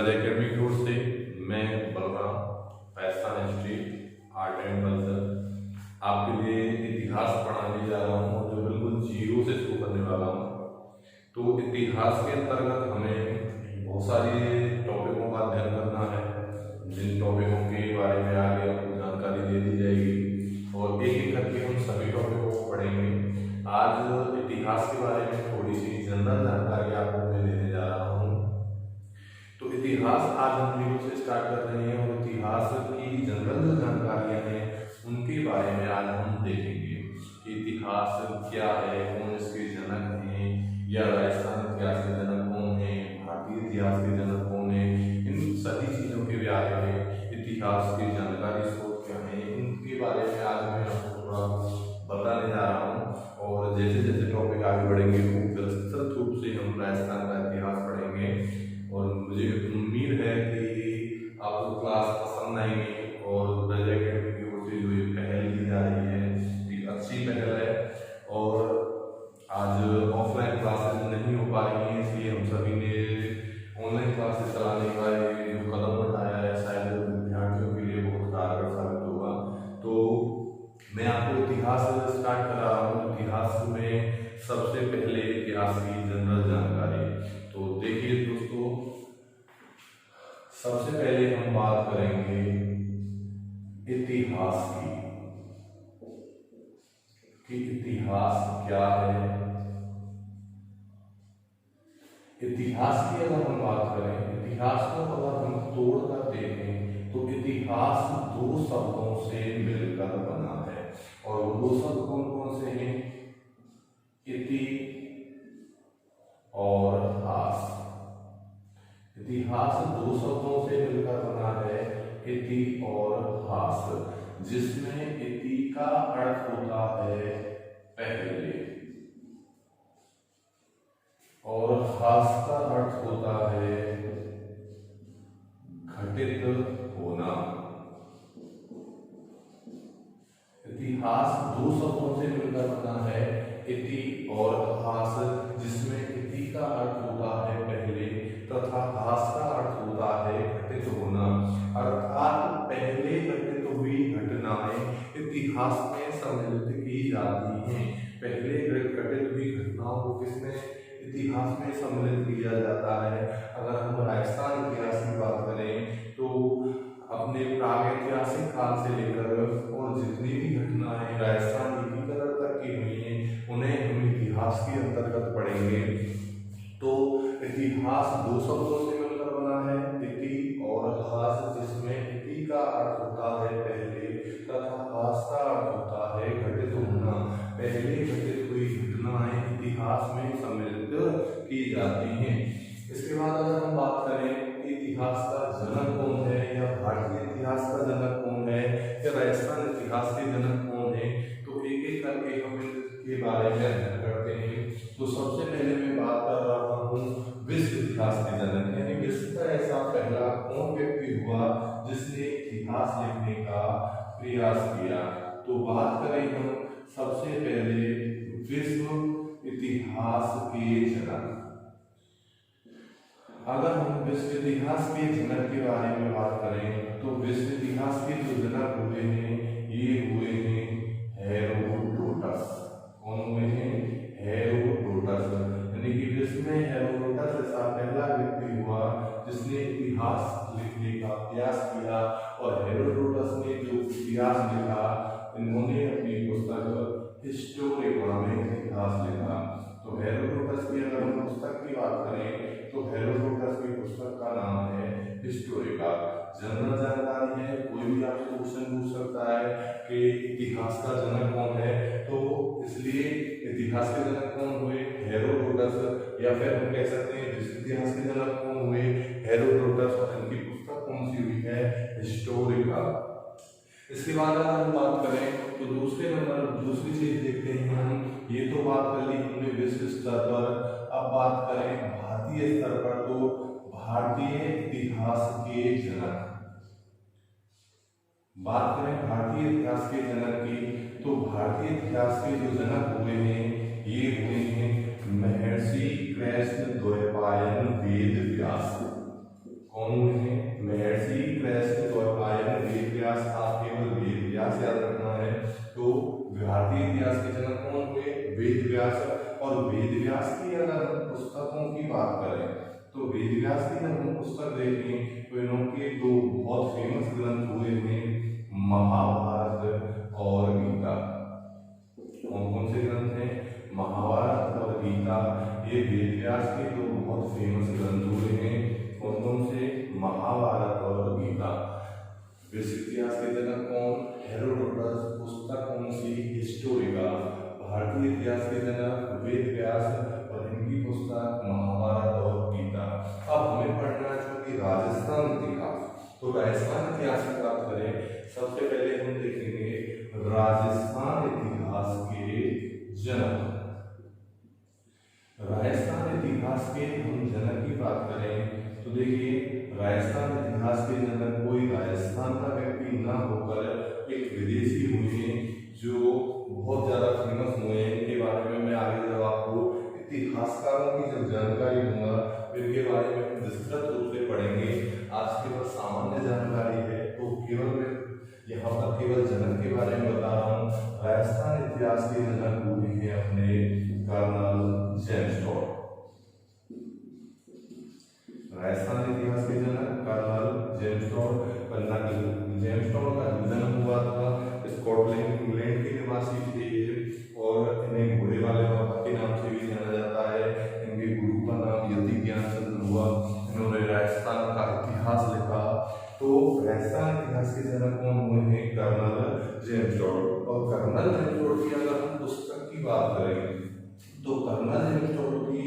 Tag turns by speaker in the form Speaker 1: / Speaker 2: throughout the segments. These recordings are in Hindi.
Speaker 1: रज एकेडमी की ओर से मैं Balram Rajasthan history art and culture आपके लिए इतिहास पढ़ाने जा रहा हूँ, जो बिल्कुल जीरो से शुरू करने वाला हूँ। तो इतिहास के अंतर्गत हमें बहुत सारे टॉपिकों का अध्ययन करना है, जिन टॉपिकों के बारे में आगे आपको जानकारी दे दी जाएगी और एक एक करके हम सभी टॉपिकों को पढ़ेंगे। आज इतिहास के बारे में थोड़ी सी जनरल जानकारी आपको मैं देने जा रहा हूँ। तो इतिहास आज हम वीडियो से स्टार्ट कर रहे हैं और इतिहास की जनरल जो जानकारियाँ हैं उनके बारे में आज हम देखेंगे कि इतिहास क्या है, कौन इसके जनक हैं, या राजस्थान इतिहास के जनक कौन है, भारतीय इतिहास के जनक कौन है। इन सभी चीज़ों के बारे में, इतिहास की जानकारी स्रोत क्या है, इनके बारे में आज मैं आपको थोड़ा बताने जा रहा हूँ। और जैसे जैसे टॉपिक आगे बढ़ेंगे खूब विस्तृत रूप से हम राजस्थान का इतिहास पढ़ेंगे और मुझे उम्मीद है कि आपको क्लास पसंद आएगी और रज एकेडमी की ओर से जो ये पहल की जा रही है एक अच्छी पहल है। और आज ऑफलाइन क्लासेस नहीं हो पा रही हैं, इसलिए हम सभी ने ऑनलाइन क्लासेस चलाने का ये जो कदम उठाया है शायद विद्यार्थियों के लिए बहुत कारगर साबित होगा। तो मैं आपको इतिहास स्टार्ट करा रहा हूँ। इतिहास में सबसे पहले इतिहास की जनरल जानकारी। तो देखिए दोस्तों, सबसे पहले हम बात करेंगे इतिहास की कि इतिहास क्या है। इतिहास की अगर हम बात करें, इतिहास को अगर हम तोड़ कर देखें तो इतिहास दो शब्दों से मिलकर बना है और वो शब्द कौन कौन से हैं? इति और हास। इतिहास दो शब्दों से मिलकर बना है, इति और हास, जिसमें इति का अर्थ होता है पहले और हास का अर्थ होता है घटित होना। इतिहास दो शब्दों से मिलकर बना है, इति और हास, जिसमें इति का अर्थ होता है पहले तथा हास का अर्थ होता है घटित होना। अर्थात पहले घटित हुई घटनाएं इतिहास में सम्मिलित की जाती हैं। पहले घटित हुई घटनाओं को किसमें? इतिहास में सम्मिलित किया जाता है। अगर हम राजस्थान इतिहास की बात करें तो अपने प्रागैतिहासिक काल से लेकर और जितनी भी घटनाएं राजस्थान एकीकरण तक की हुई हैं उन्हें हम इतिहास के अंतर्गत पढ़ेंगे। तो इतिहास दो शब्दों से मिलकर बना है, इति और हास, जिसमें इति का अर्थ होता है पहले तथा हास का अर्थ होता है घटित होना। पहले घटित हुई घटनाएं इतिहास में सम्मिलित की जाती हैं। इसके बाद अगर हम बात करें इतिहास का जनक कौन है, या भारतीय इतिहास का जनक कौन है, या राजस्थान इतिहास के जनक कौन है, तो एक एक करके हम इनके बारे में अध्ययन करते हैं। तो सबसे पहले मैं बात कर रहा हूँ विश्व इतिहास के जनक, यानी विश्व का ऐसा पहला कौन व्यक्ति हुआ जिसने इतिहास लिखने का प्रयास किया। तो बात करें हम सबसे पहले विश्व इतिहास के जनक। अगर हम विश्व इतिहास के जनक के बारे में बात करें तो विश्व इतिहास के जो जनक हुए हैं ये हुए हैं हेरोडोटस। कौन हुए हैं? हेरोडोटस। यानी कि विश्व में हेरोडोटस ऐसा पहला व्यक्ति हुआ जिसने इतिहास लिखने का प्रयास किया। और हेरोडोटस ने जो इतिहास लिखा, इन्होंने अपनी पुस्तक हिस्टोरिका में इतिहास लिखा। तो हेरोडोटस की अगर हम पुस्तक की बात करें तो हेरोडोटस की पुस्तक का नाम है हिस्टोरिका। जनरल जानकारी है, कोई भी आपसे क्वेश्चन पूछ सकता है कि इतिहास का जनक कौन है, तो इसलिए इतिहास के जनक कौन हुए? हेरोडोटस। या फिर हम कह सकते हैं विश्व इतिहास के जनक कौन हुए? हेरोडोटस। और इनकी पुस्तक कौन सी हुई है? हिस्टोरिका। इसके बाद अगर हम बात करें तो दूसरे नंबर दूसरी चीज देखते हैं हम, ये तो बात कर ली हमने विश्व स्तर पर। अब बात करें भारतीय स्तर पर, तो भारतीय इतिहास के जनक। बात करें भारतीय इतिहास के जनक की तो भारतीय इतिहास के जो जनक हुए हैं ये हुए हैं महर्षि कृष्णद्वैपायन वेद व्यास। कौन हुए हैं? महर्षि कृष्ण द्वैपायन, वेद व्यास। आप केवल वेद व्यास याद रखना है। तो भारतीय इतिहास के जनक कौन हुए? वेद व्यास। और वेद व्यास की अगर हम पुस्तकों की बात करें तो वेद व्यास की जब हम पुस्तक देखें तो इनके दो बहुत फेमस ग्रंथ हुए हैं, महाभारत और गीता। कौन कौन से ग्रंथ हैं? महाभारत और गीता। ये वेद व्यास के दो बहुत फेमस ग्रंथ हुए हैं। कौन कौन से? महाभारत और गीता। विश्व इतिहास के जनक कौन? हेरोडोटस। पुस्तक कौन सी? हिस्टोरिका। भारतीय इतिहास के जनक वेद व्यास और इनकी पुस्तक महाभारत और गीता। अब हमें पढ़ना है चूंकि राजस्थान इतिहास, तो राजस्थान इतिहास की बात करें सबसे पहले हम देखेंगे राजस्थान इतिहास के जनक। राजस्थान इतिहास के हम जनक की बात करें तो देखिए राजस्थान इतिहास के जनक कोई राजस्थान का व्यक्ति न होकर एक विदेशी हुए जो बहुत ज्यादा फेमस हुए हैं। इनके बारे में मैं आगे जब आपको इतिहासकारों की जब जानकारी दूंगा तो इनके बारे में हम विस्तृत रूप से पढ़ेंगे। आज केवल सामान्य जानकारी है तो केवल मैं यहाँ पर केवल जनक के बारे में बता रहा हूँ। राजस्थान इतिहास के जनक हुए हैं अपने कर्नल जेम्स टॉड। राजस्थान इतिहास के जनक colonel James Tod. Colonel James Tod का जन्म हुआ था स्कॉटलैंड इंग्लैंड के निवासी थे और इन्हें घोड़े वाले बाबा के नाम से भी जाना जाता है। इनके गुरु का नाम यति ज्ञानचंद्र हुआ। इन्होंने राजस्थान का इतिहास लिखा। तो राजस्थान इतिहास के जनक कौन हुए हैं? Colonel James Tod. और कर्नल जेम्स टॉड की अगर हम पुस्तक की बात करें तो कर्नल जेम्स टॉड की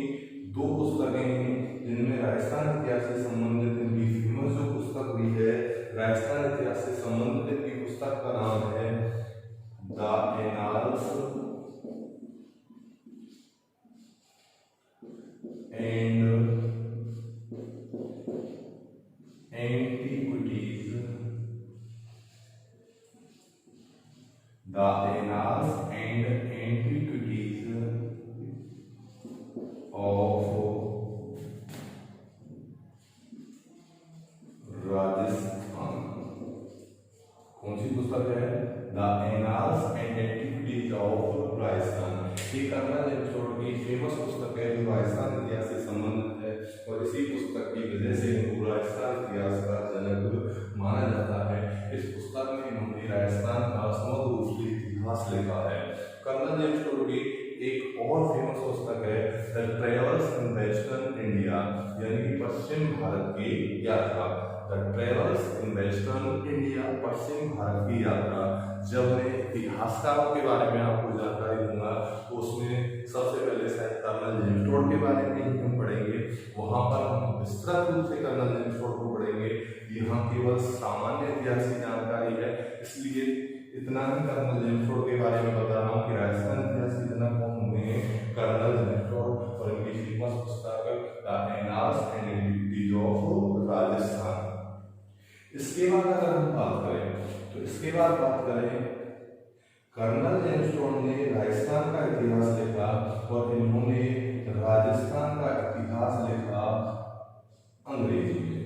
Speaker 1: दो पुस्तकें हैं जिनमें राजस्थान इतिहास से संबंधित इनकी फेमस जो पुस्तक हुई है राजस्थान इतिहास से संबंधित इनकी पुस्तक का नाम है the annals and antiquities. The annals and antiquities of Rajasthan. कौन सी पुस्तक है? The annals and antiquities of Rajasthan. ये कर्नल जेम्स टॉड की फेमस पुस्तक है जो राजस्थान इतिहास से संबंधित है और इसी पुस्तक की वजह से इनको राजस्थान इतिहास का जनक माना जाता है। इस पुस्तक में इन्होंने राजस्थान का समग्र रूप से इतिहास लिखा है। कर्नल जेम्स टॉड की एक और फेमस पुस्तक है the travels in western India, यानी कि पश्चिम भारत की यात्रा। The travels in western India, पश्चिम भारत की यात्रा। जब मैं इतिहासकारों के बारे में आपको जानकारी दूंगा तो उसमें सबसे पहले शायद कर्नल जेम्स टॉड के बारे में ही हम पढ़ेंगे। वहां पर हम विस्तृत रूप से कर्नल जेम्स टॉड को पढ़ेंगे। यहाँ केवल सामान्य इतिहास की जानकारी है, इसलिए इतना ही कर्नल जेम्स टॉड के बारे में बता रहा हूँ कि राजस्थान इतिहास के जनक कौन हुए हैं? कर्नल जेम्स टॉड और इनकी फेमस पुस्तक the annals and antiquities of Rajasthan. इसके बाद अगर हम बात करें तो इसके बाद बात करें कर्नल जेम्स टॉड ने राजस्थान का इतिहास लिखा और इन्होंने राजस्थान का इतिहास लिखा अंग्रेजी में।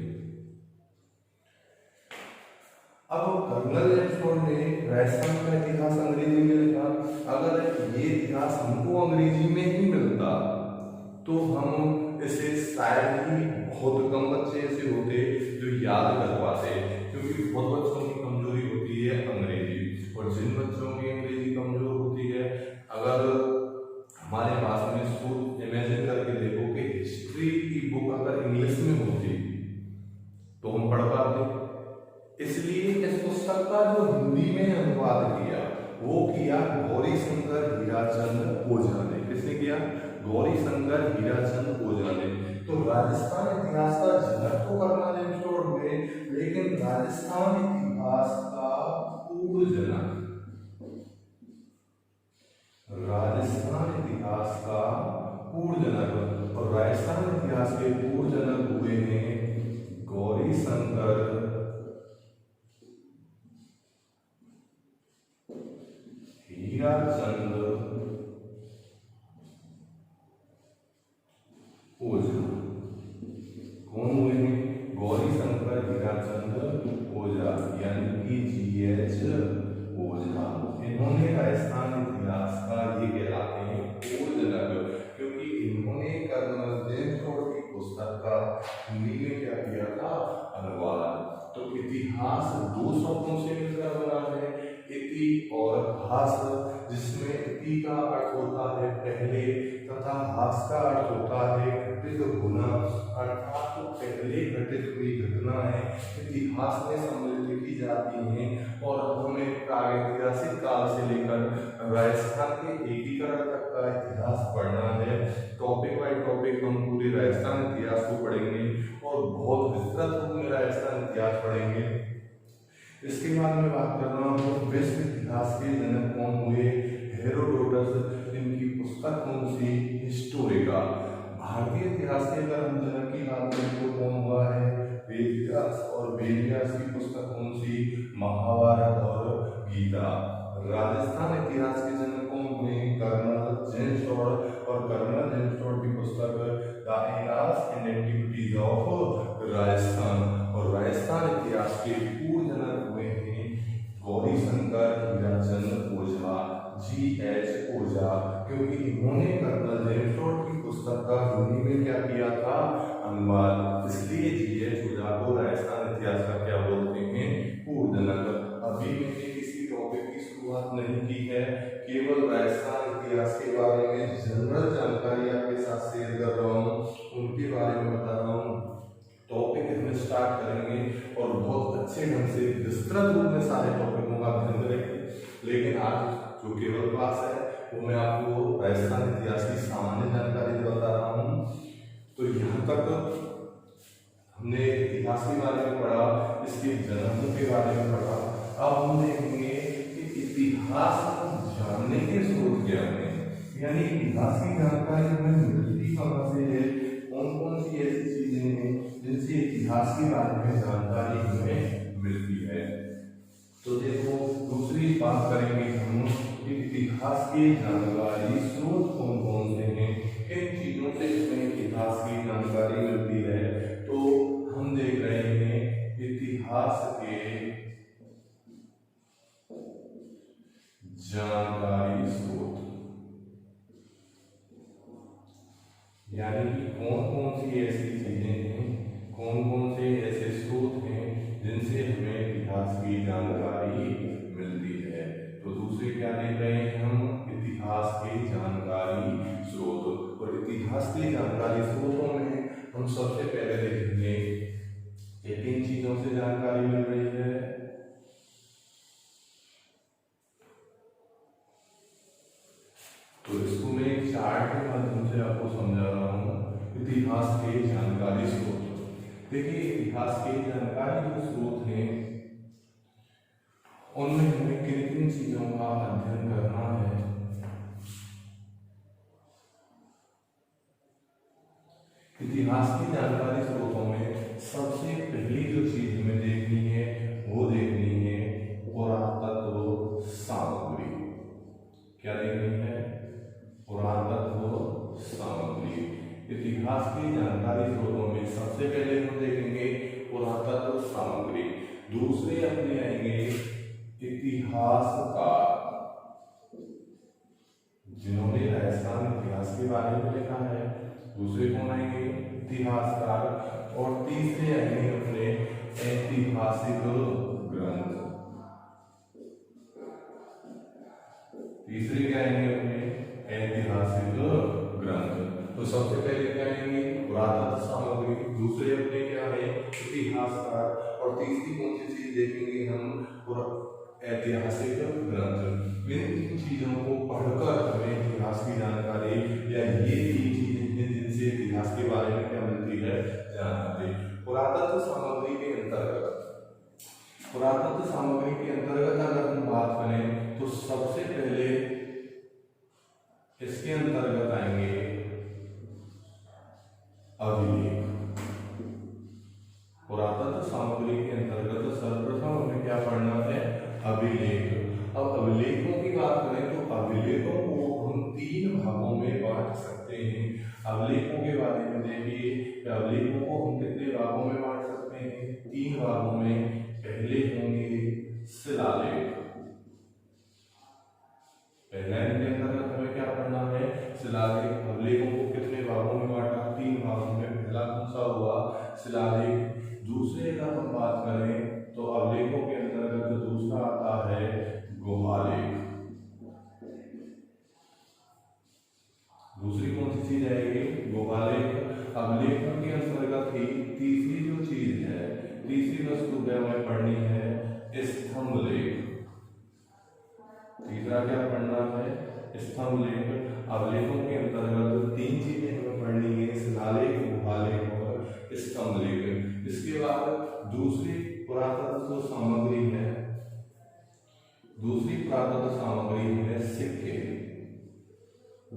Speaker 1: अब कर्नल जेम्स टॉड ने राजस्थान का इतिहास अंग्रेजी में लिखा। अगर ये इतिहास हमको अंग्रेजी में ही मिलता तो हम इसे शायद ही बहुत कम बच्चे ऐसे होते जो याद कर पाते, क्योंकि बहुत बच्चों की कमजोरी होती है अंग्रेजी। और जिन बच्चों की अंग्रेजी कमजोर होती है, अगर हमारे पास में सोच इमेजिन करके देखो कि हिस्ट्री की बुक अगर इंग्लिश में होती तो हम पढ़ पाते। इसलिए इस पुस्तक का जो हिंदी में अनुवाद किया वो किया गौरी शंकर हीराचंद ओझा ने। किसने किया? गौरी शंकर हीराचंद ओझा ने। तो राजस्थान इतिहास का जनक तो कर्नल जेम्स टॉड हुए, लेकिन राजस्थान इतिहास का पूर्व जनक, राजस्थान इतिहास का पूर्व जनक और राजस्थान इतिहास के पूर्व जनक हुए हैं गौरी शंकर हीराचंद ओझा। कौन हुए हैं? गौरी एच ओझा। इन्होंने राजस्थान इतिहास का ये कहलाते हैं पूर्ण जनक, क्योंकि इन्होंने कर्नल जेम्स टोड की पुस्तक का हिंदी में क्या किया था, अनुवाद। तो इतिहास दो शब्दों से मिलकर बना है, इति और हास, जिसमें इति का अर्थ होता है पहले तथा हास का अर्थ होता है घटित होना, अर्थात तो पहले घटित हुई घटनाएं इतिहास में सम्मिलित की जाती हैं। और हमें प्रागैतिहासिक काल से लेकर राजस्थान के एकीकरण तक का इतिहास पढ़ना है। टॉपिक बाय टॉपिक हम पूरे राजस्थान इतिहास को पढ़ेंगे और बहुत विस्तृत रूप में राजस्थान इतिहास पढ़ेंगे। इसके बाद में बात कर रहा हूँ विश्व इतिहास के जनक कौन हुए, हेरोडोटस। इनकी पुस्तक कौन सी, हिस्टोरिका। भारतीय इतिहास के अगर हम जनक की बात करें तो कौन हुआ है, वेदव्यास। और वेदव्यास की पुस्तक कौन सी, महाभारत और गीता। राजस्थान इतिहास के जनक कौन हुए, कर्नल जेम्स टोड। और कर्नल जेम्स टोड की पुस्तक the annals and antiquities of Rajasthan. और राजस्थान इतिहास के पूर्व जनक हुए हैं गौरीशंकर हीराचंद ओझा, G.H. ओझा, क्योंकि इन्होंने कर्नल जेम्स टोड की पुस्तक का हिंदी में क्या किया था, अनुवाद। इसलिए G.H. ओझा को राजस्थान इतिहास का क्या बोलते हैं, पूर्व जनक। अभी मैंने किसी टॉपिक की शुरुआत नहीं की है, केवल राजस्थान इतिहास के बारे में जनरल जानकारी आपके साथ शेयर कर रहा हूँ, उनके बारे में बता रहा हूँ। टॉपिक इसमें स्टार्ट करेंगे और बहुत अच्छे ढंग से विस्तृत रूप में सारे टॉपिकों का अध्ययन करेंगे। लेकिन आज जो केवल क्लास है वो मैं आपको राजस्थान इतिहास की सामान्य जानकारी बता रहा हूँ। तो यहाँ तक हमने इतिहास के बारे में पढ़ा, इसके जन्मों के बारे में पढ़ा। अब हम देखेंगे कि इतिहास को जानने के स्रोत क्या हैं, यानी इतिहास की जानकारी हमें मिलती कहाँ से है, कौन कौन सी ऐसी चीजें हैं जिनसे इतिहास के बारे में जानकारी हमें मिलती है। तो देखो दूसरी बात करेंगे हम कि इतिहास की जानकारी स्रोत कौन कौन से हैं, किन चीजों से हमें इतिहास की जानकारी मिलती है। तो हम देख रहे हैं इतिहास के जानकारी स्रोत, यानी कि कौन कौन सी ऐसी चीजें हैं, कौन कौन से ऐसे स्रोत हैं जिनसे हमें इतिहास की जानकारी मिलती है। तो दूसरे क्या देख रहे हैं हम, इतिहास की जानकारी स्रोत। और इतिहास की जानकारी स्रोतों में हम सबसे पहले देखेंगे कि किन चीजों से जानकारी मिल रही है। तो इसको मैं एक चार्ट के माध्यम से आपको समझा रहा हूँ। इतिहास के जानकारी स्रोत, देखिए इतिहास के जानकारी जो स्रोत हैं उनमें हमें किन किन चीजों का अध्ययन करना है। इतिहास की जानकारी स्रोतों में सबसे पहली जो चीज हमें देखनी है वो देखनी है पुरातत्व सामग्री। क्या देखनी है, पुरातत्व सामग्री। इतिहास की जानकारी स्रोतों में सबसे पहले हम देखेंगे पुरातत्व सामग्री। दूसरे अपने आएंगे इतिहासकार, जिन्होंने राजस्थान इतिहास के बारे में लिखा है। दूसरे कौन आएंगे, इतिहासकार। और तीसरे आएंगे अपने ऐतिहासिक ग्रंथ। तीसरे क्या आएंगे अपने ऐतिहासिक ग्रंथ। तो सबसे पहले क्या आएंगे पुरातत्व सामग्री, दूसरे अपने क्या है इतिहासकार, और तीसरी कौन सी चीज देखेंगे हम, ऐतिहासिक ग्रंथ। इन तीन चीजों को पढ़कर हमें इतिहास की जानकारी, या ये तीन चीजें हैं जिनसे इतिहास के बारे में क्या मिलती है, जानकारी। पुरातत्व सामग्री के अंतर्गत, पुरातत्व सामग्री के अंतर्गत अगर हम बात करें तो सबसे पहले इसके अंतर्गत आएंगे अभिलेख। पुरातत्व सामग्री के अंतर्गत सर्वप्रथम हमें क्या पढ़ना है, अभिलेख। अब अभिलेखों की बात करें तो अभिलेखों को हम तीन भागों में बांट सकते हैं। अभिलेखों के बारे में देखिए, अभिलेखों को हम कितने भागों में बांट सकते हैं, तीन भागों में। पहले होंगे शिलालेख, तीसरी वस्तु क्या हमें पढ़नी है स्तंभ लेख। तीसरा क्या पढ़ना है स्तंभ लेख। अवलेखों के अंतर्गत तीन चीजें हमें पढ़नी है, शिलालेख, गुहालेख और स्तंभ लेख। इसके बाद दूसरी पुरातत्व सामग्री है, दूसरी पुरातत्व सामग्री है सिक्के,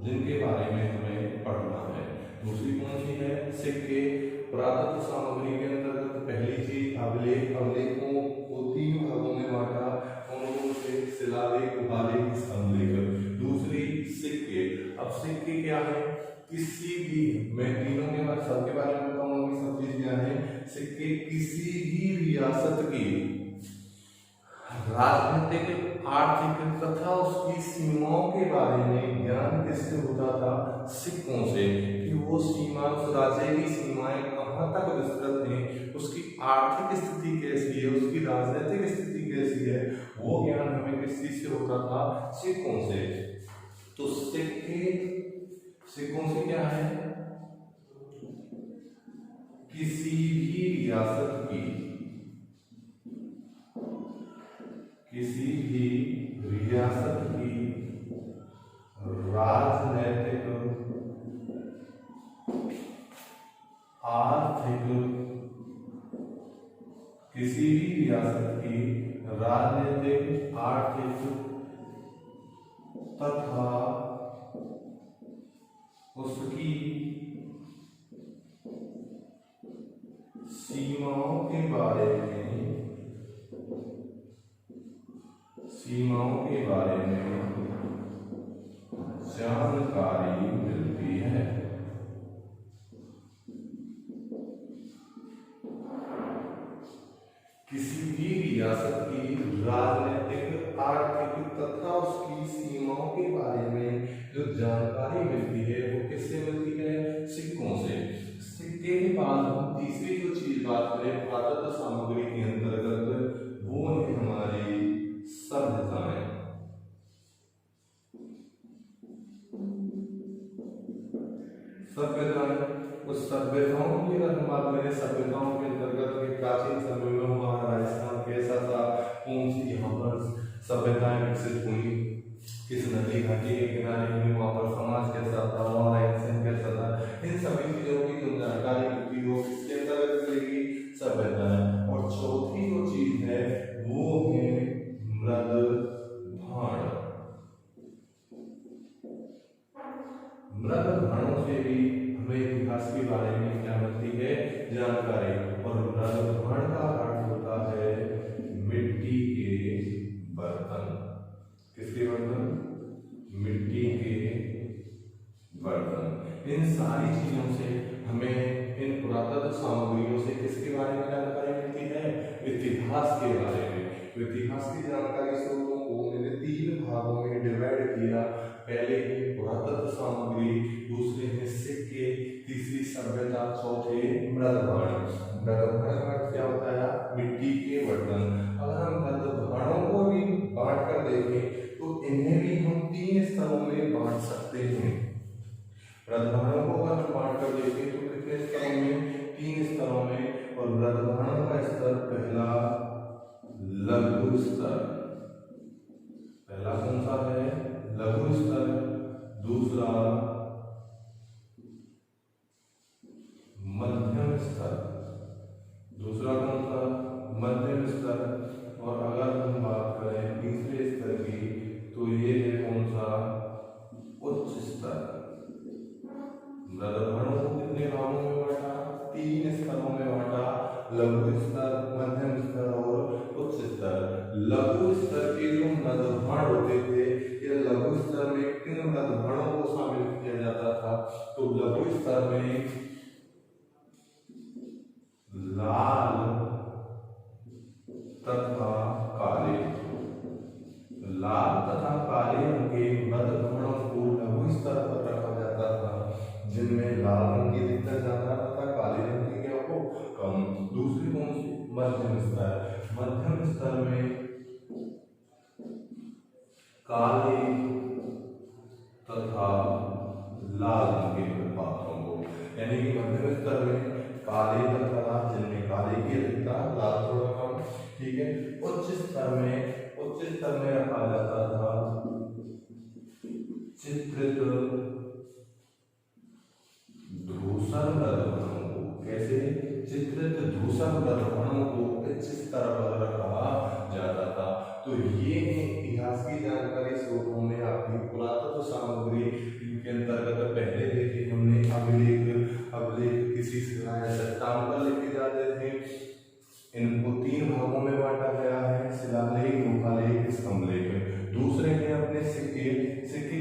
Speaker 1: जिनके बारे में हमें पढ़ना है। दूसरी कौन सी है सिक्के। पुरातत्व सामग्री के अंतर्गत पहली चीज अवलेख। अवलेखों को तीन भागों में बांटा, कौन से शिलालेख, गुहालेख, स्तंभ लेख। दूसरी सिक्के। अब सिक्के क्या है, किसी भी, मैं तीनों के बाद सबके बारे में बताऊंगा कि सब चीज क्या है। सिक्के किसी भी रियासत की राजनीतिक, आर्थिक तथा उसकी सीमाओं के बारे में ज्ञान किससे होता था, सिक्कों से, कि वो सीमा, उस राज्य की सीमाएं कहाँ तक विस्तृत हैं, उसकी आर्थिक स्थिति कैसी है, उसकी राजनीतिक स्थिति कैसी है, वो ज्ञान हमें किस चीज से होता था, सिक्कों से। तो सिक्के, सिक्कों से क्या है, किसी भी रियासत की, किसी भी रियासत की राजनैतिक, आर्थिक, किसी भी रियासत की राजनीतिक, आर्थिक तथा उसकी सीमाओं के बारे में, सीमाओं के बारे में जानकारी मिलती है। किसी भी रियासत की राजनीतिक, आर्थिक तथा उसकी सीमाओं के बारे में जो जानकारी मिलती है वो किससे मिलती है, सिक्कों से। सिक्के के बाद हम तीसरी जो चीज बात करें पुरातत्व सामग्री के अंतर्गत, वो है हमारी सभ्यताएं। सभ्यताएं, उस सभ्यताओं की अगर हम बात करें, सभ्यताओं के अंतर्गत प्राचीन समय में हमारा राजस्थान कैसा था, कौन सी यहाँ पर सभ्यताएं विकसित हुई, किस नदी घाटी के किनारे हुई, वहाँ पर समाज कैसा था, वहाँ रहन कैसा था, इन सभी चीजों की जो जानकारी मिलती है वो किसके अंतर्गत मिलेगी, सभ्यताएं। और चौथी जो चीज है वो है मृद भाण। मृद भाणों से भी हमें इतिहास के बारे में क्या मिलती है, जानकारी। और मृद भाण का अर्थ होता है मिट्टी के बर्तन। किसके बर्तन, मिट्टी के बर्तन। इन सारी चीजों से हमें, इन पुरातत्व सामग्रियों से किसके बारे में जानकारी मिलती है, इतिहास के बारे में। इतिहास की जानकारी स्रोतों को मैंने तीन भागों में डिवाइड किया। पहले है पुरातत्व सामग्री, दूसरे है सिक्के, तीसरी सभ्यता, चौथे मृद भाण। मृद भाण का क्या होता है, मिट्टी के बर्तन। अगर हम मृद भाणों को भी बांट कर देखें तो इन्हें भी हम तीन स्तरों में बांट सकते हैं। मृद भाणों को अगर हम बांट कर देखें तो कितने स्तरों में, तीन स्तरों में। और मृद भाणों का स्तर पहला लघु स्तर, पहला कौन सा है, लघु स्तर। दूसरा मध्यम स्तर, दूसरा कौन सा, मध्यम स्तर। और अगर हम बात करें तीसरे स्तर की तो ये है कौन सा, उच्च स्तर। मृद भाणों को कितने भागों में बांटा, तीन स्तरों में बांटा, लघु स्तर, मध्यम स्तर और उच्च स्तर। लघु स्तर के जो मृद भाण होते थे, ये लघु स्तर में किन मृद भाणों को शामिल किया जाता था, तो लघु स्तर में लाल तथा काले, लाल तथा काले रंग के मृद भाणों को लघु स्तर पर रखा जाता था, जिनमें लाल रंग की अधिकता ज्यादा तथा काले रंग की क्या हो, कम। दूसरी कौन सी, मध्यम स्तर। मध्यम स्तर में काले तथा लाल रंग के पात्रों को, यानी कि मध्यम स्तर में काले तथा जिनमें काले की अधिकता, लाल थोड़ा कम। ठीक है, उच्च स्तर में रखा जाता था चित्रित धूसर दर्पणों को। कैसे? चित्रित धूसर दर्पणों को उच्च स्तर पर रखा जाता था। तो ये इतिहास की जानकारी स्रोतों में आपकी पुरातत्व सामग्री के अंतर्गत पहले देखे हमने अभिलेख किसी शिला या चट्टान पर लिखे जाते थे। इनको 3 भागों में बांटा गया है, शिलालेख, गुफालेख, स्तंभलेख। दूसरे हैं अपने सिक्के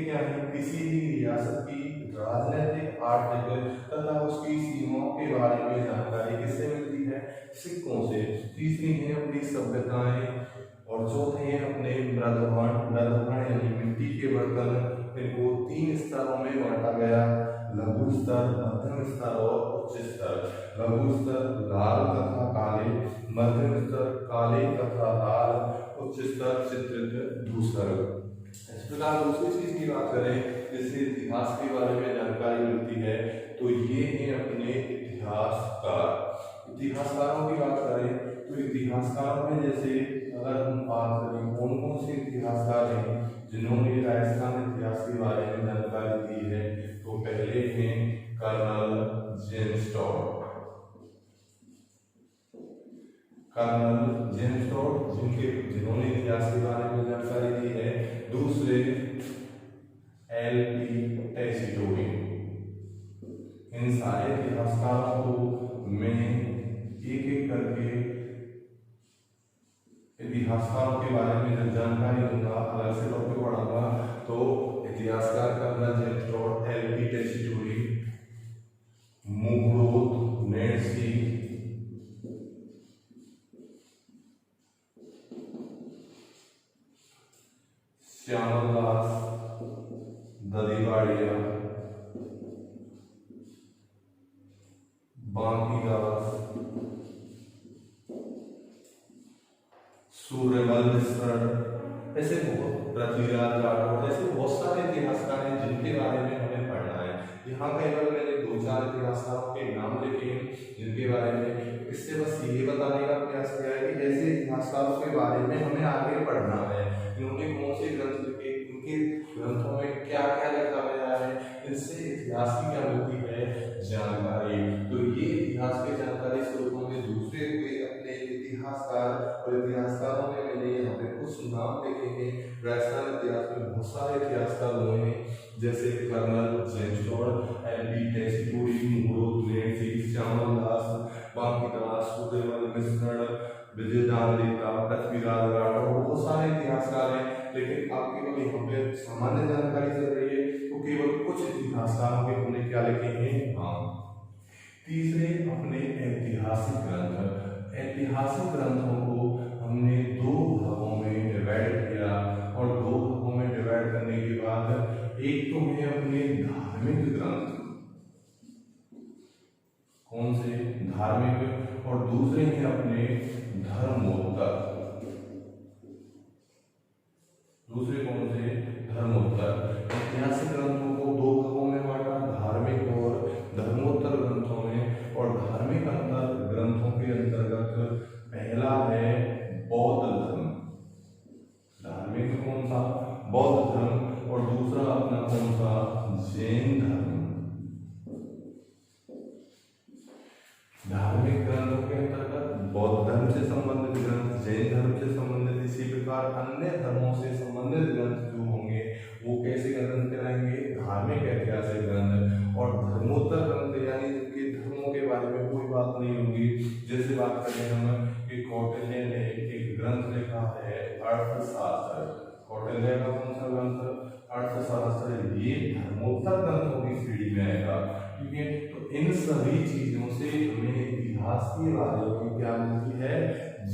Speaker 1: क्या है? किसी भी रियासत की राजनीतिक, आर्थिक तथा उसकी सीमाओं के बारे में जानकारी किससे मिलती है? सिक्कों से। तीसरी है अपनी सभ्यताएं, और चौथे हैं अपने मृदभांड यानी मिट्टी के बर्तन। इनको 3 स्तरों में बांटा गया, लघु स्तर, मध्यम स्तर और उच्च स्तर। लघु स्तर लाल तथा काले, मध्यम स्तर काले तथा लाल, उच्च स्तर चित्रित धूसर। इस प्रकार दूसरी चीज की बात करें जिससे इतिहास के बारे में जानकारी मिलती है, तो ये है अपने इतिहासकारों की बात करें तो इतिहासकारों में जैसे अगर हम बात करें कौन कौन से इतिहासकार हैं जिन्होंने राजस्थान इतिहास के बारे में जानकारी दी है, तो पहले हैं कर्नल जेम्स टॉड। जिन्होंने इतिहास के बारे में जानकारी दी है। दूसरे एल.पी. टेसीटोरी। इन सारे इतिहासकारों को मैं एक एक करके इतिहासकारों के बारे में जब जानकारी दूंगा, अलग से टॉपिक पढ़ाऊंगा, तो इतिहासकार colonel James Tod, L P. Tessitori, Muhnot Nainsi, Shyamaldas Dadhivadia, Bankidas, Suryamal Mishra, ऐसे पृथ्वीराज राठौड़, ऐसे बहुत सारे इतिहासकार हैं जिनके बारे में हमें पढ़ना है। यहाँ केवल मैंने 2-4 इतिहासकारों के नाम लिखे हैं जिनके बारे में, इससे बस ये बताने का प्रयास किया है कि ऐसे इतिहासकारों के बारे में हमें आगे पढ़ना है। इन्होंने कौन से ग्रंथ लिखे, इनके ग्रंथों में क्या क्या लिखा गया है, इससे इतिहास की क्या मिलती है जानकारी। तो ये इतिहास की जानकारी स्रोतों में दूसरे हुए अपने इतिहासकार, और इतिहासकारों में मैंने यहाँ पे कुछ नाम लिखे हैं। राजस्थान इतिहास में बहुत सारे इतिहासकार हुए हैं, जैसे colonel James Tod, L P. Tessitori, Muhnot Nainsi, Shyamaldas, Bankidas, Suryamal Mishra, Vijaydan, Prithviraj Rathore, बहुत सारे इतिहासकार हैं। लेकिन आप केवल यहाँ पे सामान्य जानकारी चल रही है, तो केवल कुछ इतिहासकारों के हमने क्या लिखे हैं नाम। तीसरे अपने ऐतिहासिक ग्रंथ। ऐतिहासिक ग्रंथों को हमने 2 भागों में डिवाइड किया, और 2 भागों में डिवाइड करने के बाद एक तो है अपने धार्मिक ग्रंथ, कौन से धार्मिक, और दूसरे हैं अपने धर्मोत्तर। दूसरे कौन से? धर्मोत्तर। ऐतिहासिक ग्रंथों को 2 भागों में बांटा, धार्मिक और धर्मोत्तर ग्रंथों में। और धार्मिक अंतर ग्रंथों के अंतर्गत पहला है बौद्ध धर्म। धार्मिक कौन सा? बौद्ध धर्म। और दूसरा अपना कौन सा? जैन धर्म। धार्मिक ग्रंथों के अंतर्गत बौद्ध धर्म से संबंधित ग्रंथ, जैन धर्म से संबंधित, इसी प्रकार अन्य धर्मों से संबंधित ग्रंथ जो होंगे वो कैसे ग्रंथ कहलाएंगे? धार्मिक ऐतिहासिक ग्रंथ। और धर्मोत्तर ग्रंथ यानी जिनके धर्मों के बारे में कोई बात नहीं होगी, जैसे बात करें हम कि कौटिल्य ने एक ग्रंथ लिखा है अर्थशास्त्र। कौटिल्य का कौन सा ग्रंथ? अर्थशास्त्र। ये धर्मोत्तर ग्रंथों की श्रेणी में आएगा। ठीक है, तो इन सभी चीजों से हमें इतिहास के बारे में क्या मिलती है?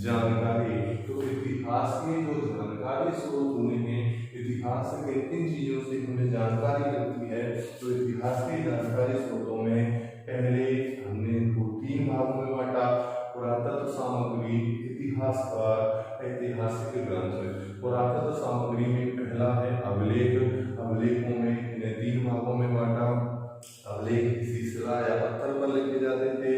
Speaker 1: जानकारी। तो इतिहास की जो जानकारी स्रोत होने हैं, इतिहास से किन चीजों से हमें जानकारी मिलती है, तो इतिहास की जानकारी स्रोतों में पहले हमने 3 भागों में बांटा, पुरातत्व सामग्री, इतिहासकार, ऐतिहासिक ग्रंथ। पुरातत्व सामग्री में पहला है अभिलेख। अभिलेखों में इन्हें 3 भागों में बांटा। अभिलेख किसी शिला या पत्थर पर लिखे जाते थे।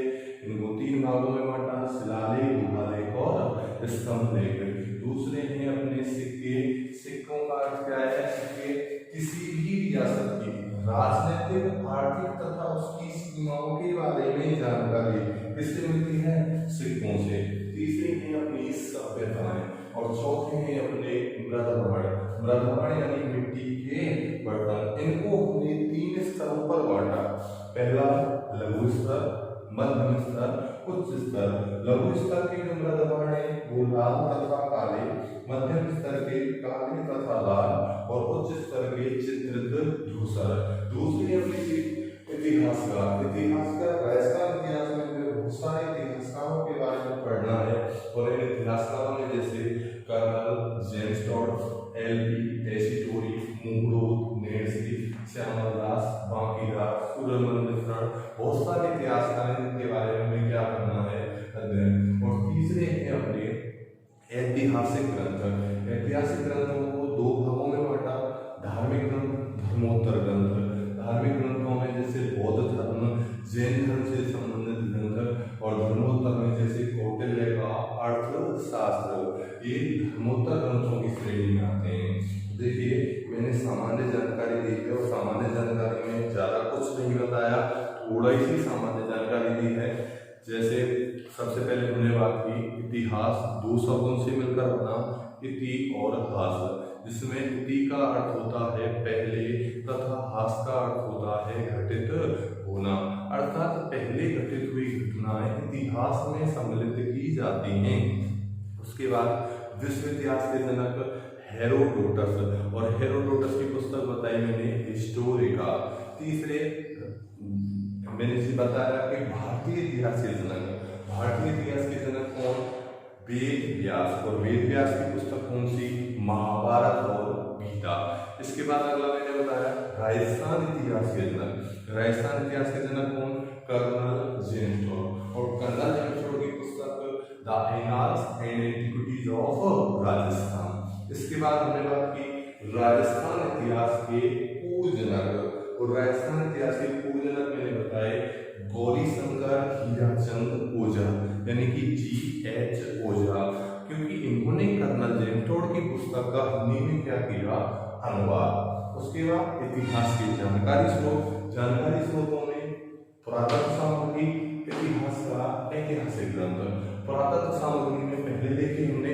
Speaker 1: इनको 3 भागों में बांटा, शिलालेख, गुहालेख और स्तंभलेख। दूसरे हैं अपने सिक्के। सिक्कों का अर्थ क्या है? सिक्के किसी भी रियासत की राजनीतिक, आर्थिक तथा उसकी सीमाओं के बारे में जानकारी किससे मिलती है? सिक्कों से। तीसरे हैं अपनी सभ्यताएं और चौथे हैं अपने मृदभांड। मृदभांड यानी मिट्टी के बर्तन। इनको हमने 3 स्तरों पर बांटा। पहला लघु स्तर, मध्यम स्तर, उच्च स्तर। लघु स्तर के जो मृदभांड है वो लाल तथा काले, मध्यम स्तर के काले तथा लाल और उच्च स्तर के चित्रित धूसर। दूसरी अपनी इतिहासकार। राजस्थान इतिहास में बहुत सारे इतिहासकारों के बारे में पढ़ना है और इन इतिहासकारों में जैसे colonel James Tod, L B. Tessitori, Muhnot, Nainsi, Shyamaldas, Bankidas, Surajmal Mishra, बहुत सारे इतिहासकार हैं जिनके बारे में हमें क्या करना है? अध्ययन। और तीसरे हैं अपने ऐतिहासिक ग्रंथ। ऐतिहासिक ग्रंथों को 2 भागों में बांटा, धार्मिक ग्रंथ, धर्मोत्तर ग्रंथ। धार्मिक ग्रंथों में जैसे बौद्ध धर्म, जैन धर्म से संबंधित ग्रंथ और धर्मोत्तर में जैसे कौटिल्य का अर्थशास्त्र, ये धर्मोत्तर ग्रंथों की श्रेणी में आते हैं। देखिए मैंने सामान्य जानकारी दी है और सामान्य जानकारी में ज़्यादा कुछ नहीं बताया, थोड़ा ही सामान्य जानकारी दी है। जैसे सबसे पहले हमने बात की इतिहास 2 शब्दों से मिलकर बना, इति और हास, जिसमें इति का अर्थ होता है पहले तथा हास का अर्थ होता है घटित होना, अर्थात पहले घटित हुई घटनाएं इतिहास में सम्मिलित की जाती हैं। उसके बाद विश्व इतिहास के जनक हेरोडोटस, और हेरोडोटस की पुस्तक बताई मैंने हिस्टोरिका। तीसरे मैंने इसे बताया कि भारतीय इतिहास के जनक, भारतीय इतिहास के जनक कौन? वेद व्यास, और वेद व्यास की पुस्तक कौन सी? महाभारत और गीता। इसके बाद अगला मैंने बताया राजस्थान इतिहास के जनक। राजस्थान इतिहास के जनक कौन? कर्नल जेम्स टॉड, और कर्नल जेम्स टॉड की पुस्तक the annals and antiquities of Rajasthan. इसके बाद हमने बात की राजस्थान इतिहास के पूर्व जनक, और राजस्थान इतिहास के पूर्व जनक मैंने बताए गौरीशंकर हीराचंद ओझा, यानी कि G.H. ओझा, क्योंकि इन्होंने कर्नल जेम्स टॉड की पुस्तक का हिंदी में क्या किया? अनुवाद। उसके बाद इतिहास की जानकारी स्रोतों में पुरातत्व सामग्री, इतिहास का ऐतिहासिक ग्रंथ। पुरातत्व सामग्री में पहले देखे हमने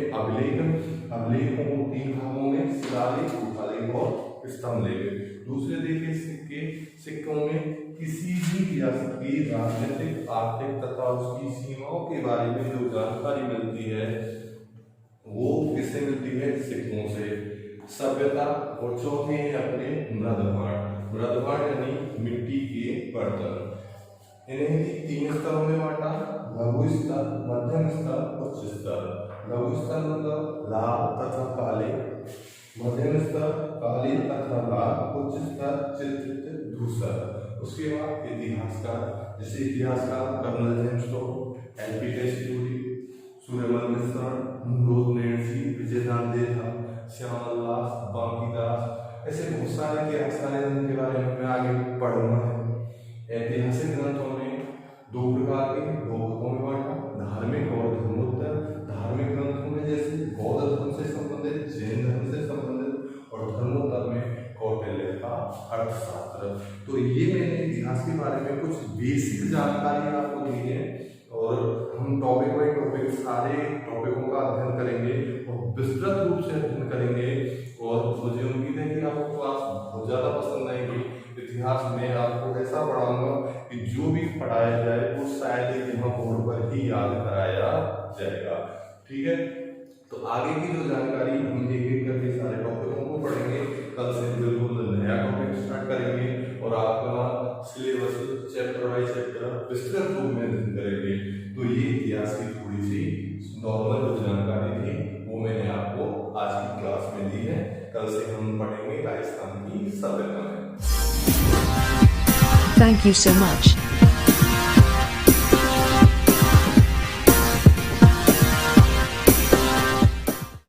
Speaker 1: अभिलेखों को 3 भागों में, शिलालेख, गुहालेख और स्तंभलेख। दूसरे देखे सिक्कों में किसी भी रियासत की राजनीतिक, आर्थिक तथा उसकी सीमाओं के बारे में जो जानकारी मिलती है वो किससे मिलती है? सिक्कों से। सभ्यता, और चौथे हैं अपने मृदभांड यानी मिट्टी के बर्तन। इन्हें 3 स्तरों में बांटा, लघु स्तर, मध्यम स्तर, उच्च स्तर। लघु स्तर मतलब लाल तथा काले, मध्यम स्तर काले तथा लाल, उच्च स्तर चित्रित धूसर। उसके बाद इतिहासकार, जैसे इतिहासकार colonel James Tod, L B. Tessitori, Surajmal Mishra, Muhnot, Nainsi, Vijaydan Detha, Shyamaldas, Bankidas, ऐसे बहुत सारे इतिहासकार हैं जिनके बारे में आगे पढ़ना है। ऐतिहासिक ग्रंथों में 2 प्रकार के, 2 भागों में बांटा, धार्मिक और धर्मोत्तर। धार्मिक ग्रंथों में जैसे बौद्ध धर्म से संबंधित, जैन धर्म से संबंधित, और धर्मोत्तर में कौटिल्य का अर्थशास्त्र। तो ये मैंने इतिहास के बारे में कुछ बेसिक जानकारी आपको दी है, और हम टॉपिक बाय टॉपिक सारे टॉपिकों का अध्ययन करेंगे और विस्तृत रूप से अध्ययन करेंगे। और मुझे उम्मीद है कि आपको क्लास बहुत ज़्यादा पसंद आएगी। इतिहास में आपको ऐसा पढ़ाऊंगा कि जो भी पढ़ाया जाए वो शायद यहाँ बोर्ड पर ही याद कराया जाएगा। ठीक है, तो आगे की जो जानकारी हम एक करके सारे टॉपिकों को पढ़ेंगे। कल से बिल्कुल नया टॉपिक स्टार्ट करेंगे और आपका सिलेबस चैप्टर बाय चैप्टर विस्तृत रूप में अध्ययन करेंगे। तो ये इतिहास की थोड़ी सी नॉर्मल जो जानकारी थी वो मैंने आपको आज की क्लास में दी है। कल से हम पढ़ेंगे राजस्थान की सभ्यता में।
Speaker 2: Thank you so much.